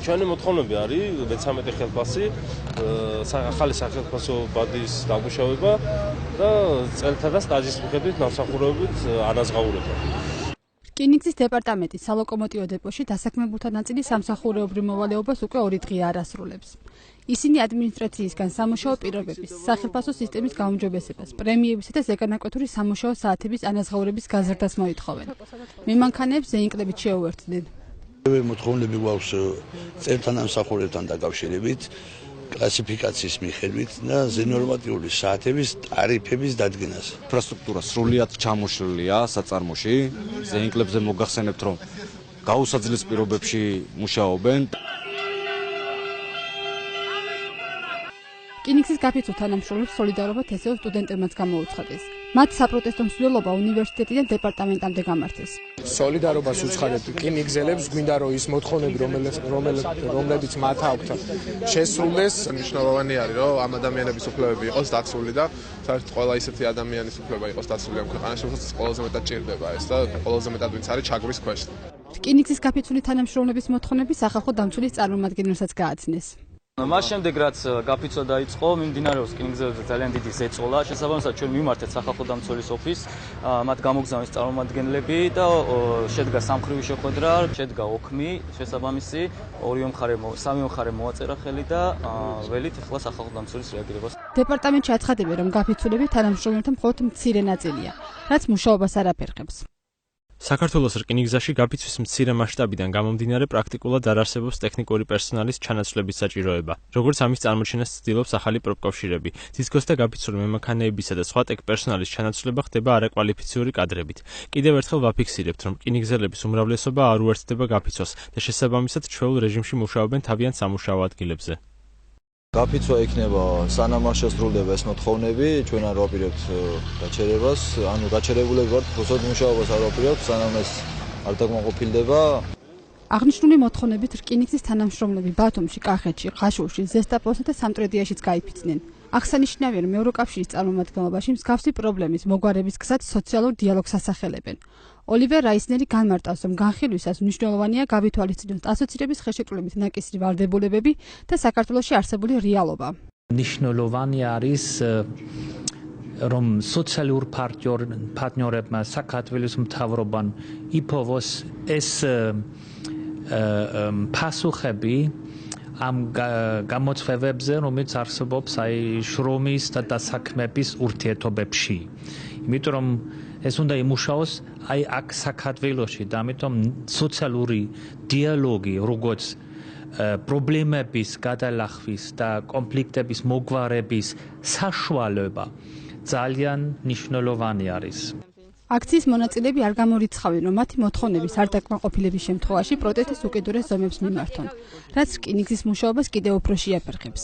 ჩვენი მოთხოვნები არის 13 ხელფასი, ახალი სახელმწიფო ბადის დამუშავება და წელთა და სტაჟის მიხედვით ნავსახურებით ანაზღაურება. რკინიგზის დეპარტამენტის სალოკომოტივო დეპოში დასაქმებულთა ნაწილი სამსახურეობრივ მოვალეობას უკვე 2 დღე არ ასრულებს. ისინი ადმინისტრაციისგან სამუშაო პირობების, სახელმწიფო სისტემის გაუმჯობესებას, პრემიებისა და ზეგანაკვეთური სამუშაო საათების ანაზღაურების გაზრდას მოითხოვენ. მემანქანეებს ზეინკლებით შეუერთდნენ. მოთხოვნები გვაქვს წელთან ამსახურებთან დაკავშირებით, კლასიფიკაციის მიხედვით და ზენორმატიული საათების ტარიფების დადგენას. ინფრასტრუქტურა სრულიად ჩამოშლილია საწარმოში, ზეინკლებზე მოგახსენებთ, რომ გაუსაძლეს პირობებში მუშაობენ. რკინიგზის გაფიცულ თანამშრომლებს სოლიდარობა თესეო სტუდენტებმაც გამოუცხადეს. მათ საპროტესტო მსვლელობა უნივერსიტეტიდან დეპარტამენტამდე გამართეს. სოლიდარობას უცხადებთ რკინიგზელებს, გვინდა რომ ის მოთხოვნები, რომლებიც მათ აქვთ, შესრულდეს. მნიშვნელოვანი არის, რომ ამ ადამიანების უფლებები იყოს დაცული და საერთოდ ყველა ისეთი ადამიანის უფლება იყოს დაცული ამ ქვეყანაში, რომელსაც ყველაზე მეტად ჭირდება ეს და ყველაზე მეტად ვინც არის ჩაგვრის ქვეშ. რკინიგზის გაფიცული თანამშრომლების მოთხოვნები სახალხო დამცველის წარმომადგენელსაც გააცნეს. მას შემდეგ რაც გაფიცვა დაიწყო, მიმდინარეობს რკინიგზებზე ძალიან დიდი ზეწოლა. შესაბამისად, ჩვენ მივმართეთ სახალხო დამცველის ოფისს, მათ გამოგზავნეს წარმომადგენლები და შედგა სამხრივი შეხვედრა, შედგა ოქმი, შესაბამისი სამივე მხარე მოაწერა ხელი და ველით ახლა სახალხო დამცველის რეაგირებას. დეპარტამენტში აცხადებენ, რომ გაფიცულები თანამშრომლებთა მხოლოდ მცირე ნაწილია, რაც მუშაობას არ აფერხებს. საქართველოს რკინიგზაში გაფიცვის მცირე მასშტაბიდან გამომდინარე პრაქტიკულად არ არსებობს ტექნიკური პერსონალის ჩანაცვლების საჭიროება. როგორც ამის წარმოჩენას ცდილობს ახალი პროფკავშირები, დისკოს და გაფიცური მემანქანეებისა და სხვა ტექ პერსონალის ჩანაცვლება ხდება არაკვალიფიციური კადრებით. კიდევ ერთხელ ვაფიქსირებთ, რომ რკინიგზელების უმრავლესობა არ უერთდება გაფიცვას და შესაბამისად ჩვეულ რეჟიმში მუშაობენ თავიანთ სამუშაო ადგილებზე. გაფიცვა იქნება სანამ არ შესრულდება ეს მოთხოვნები, ჩვენ არ ვაპირებთ გაჩერებას, ანუ გაჩერებულები ვართ, უბრალოდ მუშაობას არ ვაპირებთ, სანამ ეს არ დაკმაყოფილდება. აღნიშნული მოთხოვნებით რკინიგზის თანამშრომლები ბათუმში, კახეთში, ხაშურში, ზესტაფონსა და სამტრედიაშიც გაიფიცნენ. აღსანიშნავია, რომ ევროკავშირის წარმომადგენლობაში მსგავსი პრობლემის მოგვარების გზად სოციალურ დიალოგს ასახელებენ. ოლივერ რაისნერი განმარტავს, რომ განხილვისას მნიშვნელოვანია გავითვალისწინოს ასოცირების ხელშეკრულებით ნაკისრი ვალდებულებები და საქართველოში არსებული რეალობა. მნიშვნელოვანი არის რომ სოციალურ პარტნიორებმა საქართველოს მთავრობამ იპოვოს ეს პასუხები ამ გამოწვევებზე, რომელიც არსებობს შრომის და დასაქმების ურთიერთობებში. იმიტომ რომ ეს უნდა იმუშაოს აქ საქართველოში და ამიტომ სოციალური დიალოგი, როგორც პრობლემების გადალახვის და კონფლიქტების მოგვარების საშუალება ძალიან მნიშვნელოვანი არის. აქციის მონაწილეები არ გამორიცხავენ, რომ მათი მოთხოვნების არ დაკმაყოფილების შემთხვევაში პროტესტის უკიდურეს ზომებს მიმართონ, რაც რკინიგზის მუშაობას კიდევ უფრო შეაფერხებს.